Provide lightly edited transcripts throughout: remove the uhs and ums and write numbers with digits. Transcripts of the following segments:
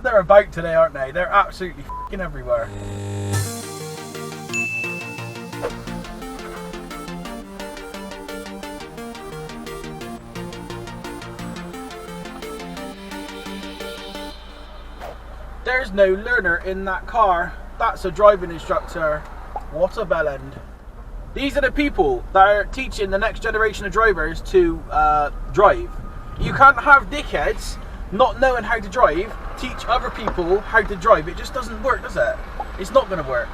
They're about today, aren't they? They're absolutely f***ing everywhere. There's no learner in that car. That's a driving instructor. What a bellend. These are the people that are teaching the next generation of drivers to drive. You can't have dickheads not knowing how to drive teach other people how to drive. It just doesn't work, does it? It's not going to work.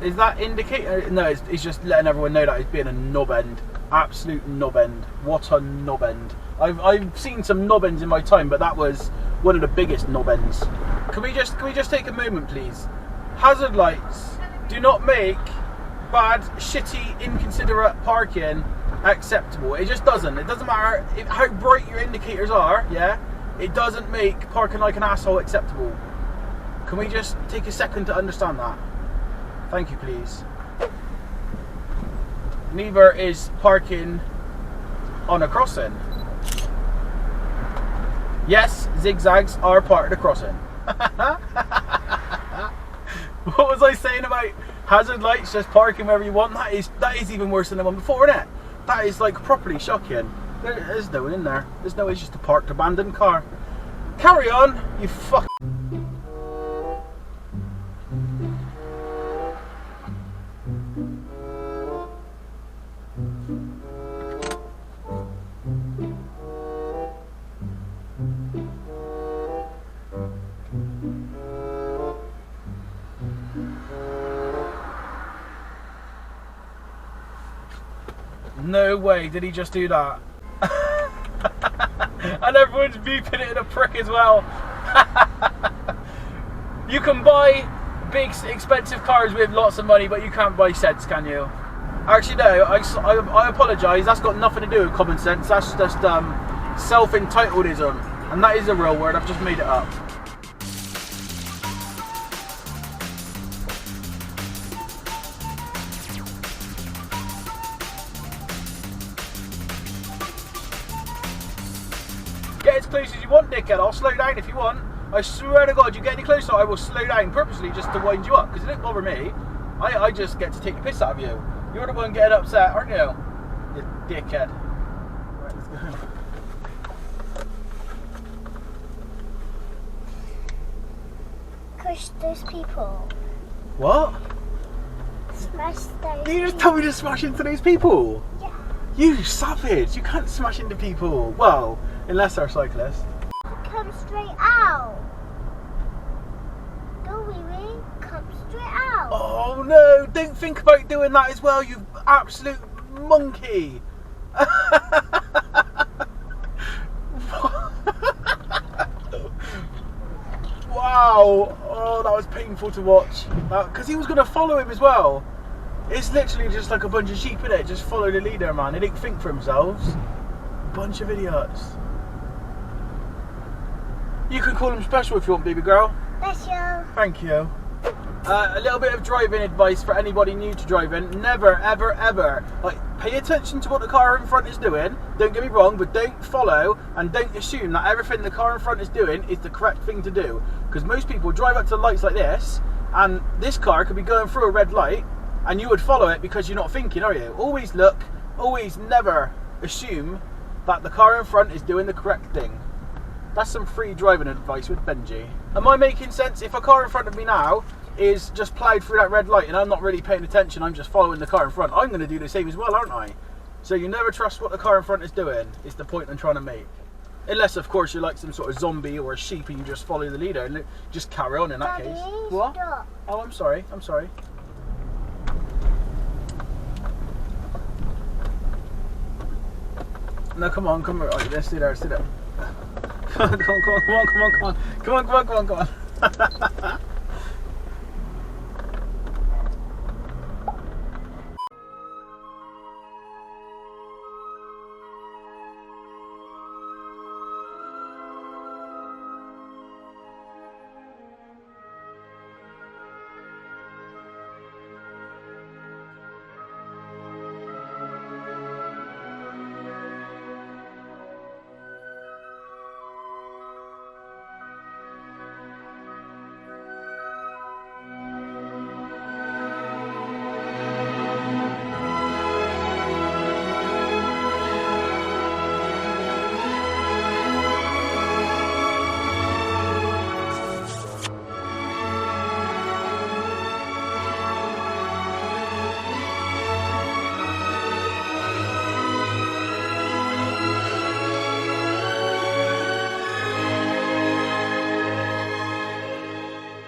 Is that indicator? No, it's just letting everyone know that he's being a knob end. Absolute knob end. What a knob end. I've seen some knob ends in my time, but that was one of the biggest knob ends. Can we just take a moment, please? Hazard lights do not make bad, shitty, inconsiderate parking acceptable. It just doesn't. It doesn't matter how bright your indicators are, yeah? It doesn't make parking like an asshole acceptable. Can we just take a second to understand that? Thank you, please. Neither is parking on a crossing. Yes, zigzags are part of the crossing. What was I saying about hazard lights just parking wherever you want? That is even worse than the one before, isn't it? That is like properly shocking. There's no one in there. There's no, it's just a parked abandoned car. Carry on, you fuck. No way did he just do that. And everyone's beeping it in a prick as well. You can buy big expensive cars with lots of money, but you can't buy sense, can you? Actually no, I apologise, that's got nothing to do with common sense. That's just self-entitledism, and that is a real word, I've just made it up. Get as close as you want, dickhead. I'll slow down if you want. I swear to God, you get any closer, I will slow down purposely just to wind you up, because it don't bother me. I just get to take the piss out of you. You're the one getting upset, aren't you? You dickhead. Right, let's go. Push those people. What? Smash those. You just told me to smash into those people? Yeah. You savage! You can't smash into people. Well, unless they're cyclists. Come straight out. Go, wee wee. Come straight out. Oh no! Don't think about doing that as well, you absolute monkey! Wow! Oh, that was painful to watch. Because he was going to follow him as well. It's literally just like a bunch of sheep in it. Just follow the leader, man. They didn't think for themselves. Bunch of idiots. You can call them special if you want, baby girl. Special. Thank you. A little bit of driving advice for anybody new to driving. Never, ever, ever, like, pay attention to what the car in front is doing. Don't get me wrong, but don't follow and don't assume that everything the car in front is doing is the correct thing to do. Because most people drive up to lights like this, and this car could be going through a red light, and you would follow it because you're not thinking, are you? Always look, always never assume that the car in front is doing the correct thing. That's some free driving advice with Benji. Am I making sense? If a car in front of me now is just ploughed through that red light and I'm not really paying attention, I'm just following the car in front, I'm going to do the same as well, aren't I? So you never trust what the car in front is doing, is the point I'm trying to make. Unless, of course, you're like some sort of zombie or a sheep and you just follow the leader and just carry on in that Daddy, case. What? Stop. Oh, I'm sorry, I'm sorry. No, come on, come on. Right, let's do that, Come on, come on, come on, come on, come on. Come on, come on, come on, come on.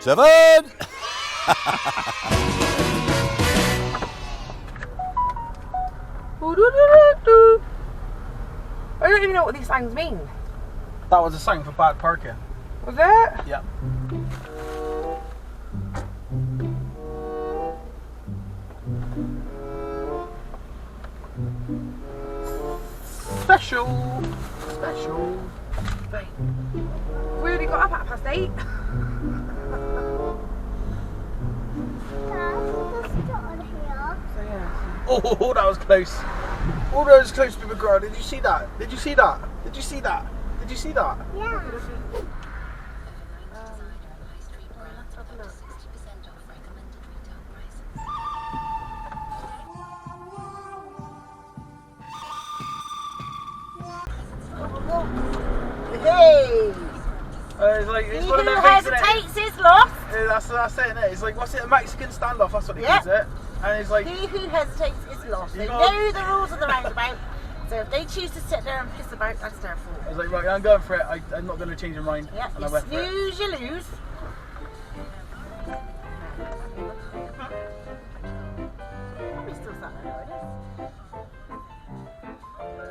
Seven! I don't even know what these signs mean. That was a sign for bad parking. Was it? Yeah. Special. Right. We already got up at 8:30. There's a dot on here. So yeah. Oh, that was close. Oh, that was close, people. Girl, did you see that? Did you see that? Did you see that? Did you see that? Yeah. Hey! It's like it's He one who of them things, isn't it? hesitates is lost. That's it, innit? It's like, what's it? A Mexican standoff. That's what he Yep. calls it. And it's like, He who hesitates is lost. You They got- know the rules of the roundabout. So if they choose to sit there and piss about, that's their fault. I was like, right, I'm going for it. I'm not going to change my mind. Yep, And you I went for it. snooze, you lose. Probably still sat there,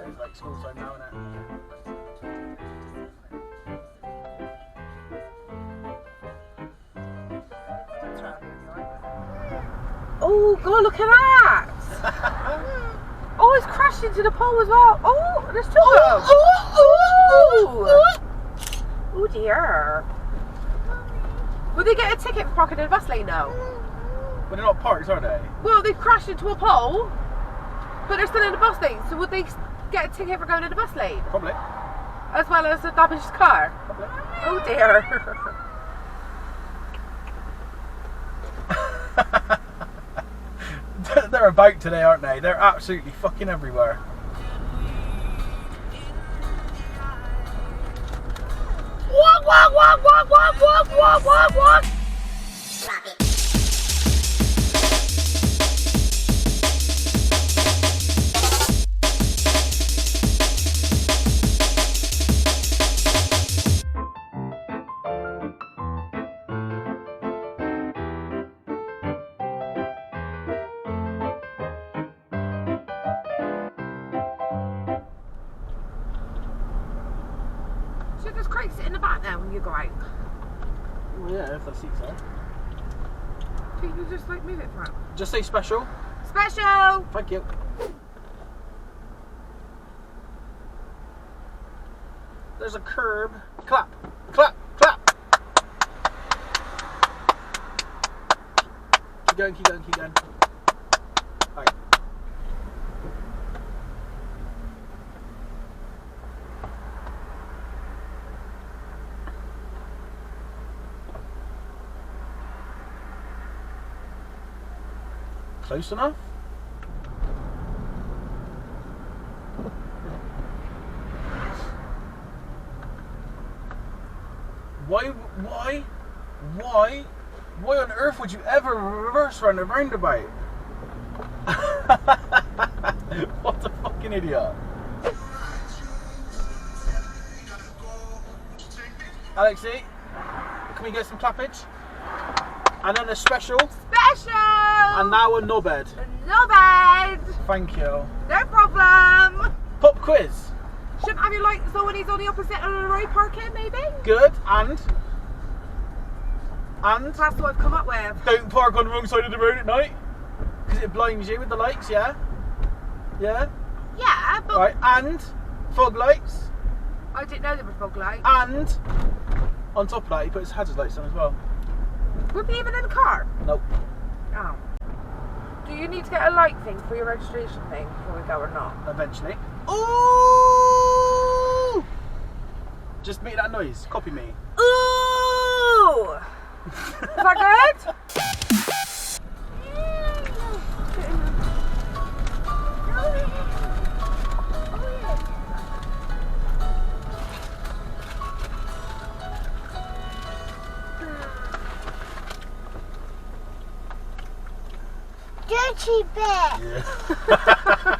It's like school time now, innit? Oh, God, look at that! Oh, it's crashed into the pole as well. Oh, there's two of them. Oh, dear. Will they get a ticket for parking in a bus lane now? But they're not parked, are they? Well, they've crashed into a pole, but they're still in the bus lane. So would they get a ticket for going in the bus lane? Probably. As well as a damaged car? Probably. Oh, dear. They're about today, aren't they? They're absolutely fucking everywhere. What? Should this crate sit in the back now when you go out? Well, yeah, if the seats are. Can you just like move it for him? Just say special. Special! Thank you. There's a curb. Clap. Clap. Clap. Keep going, keep going, keep going. Alright. Close enough? Why on earth would you ever reverse run a roundabout? What a fucking idiot. Alexi, can we get some clappage? And then a special. Special! And now a knobhead. No bad! Thank you. No problem! Pop quiz. Shouldn't have your lights on when he's on the opposite end of the road parking, maybe? Good. And That's what I've come up with. don't park on the wrong side of the road at night. Because it blinds you with the lights, yeah? Yeah? Yeah, but Right, and fog lights. I didn't know there were fog lights. And on top of that, he put his hazard lights on as well. Would be even in the car? Nope. Oh. Do you need to get a light thing for your registration thing before we go or not? Eventually. Ooh! Just make that noise. Copy me. Ooh! Is that good? Dirty bit. Yeah.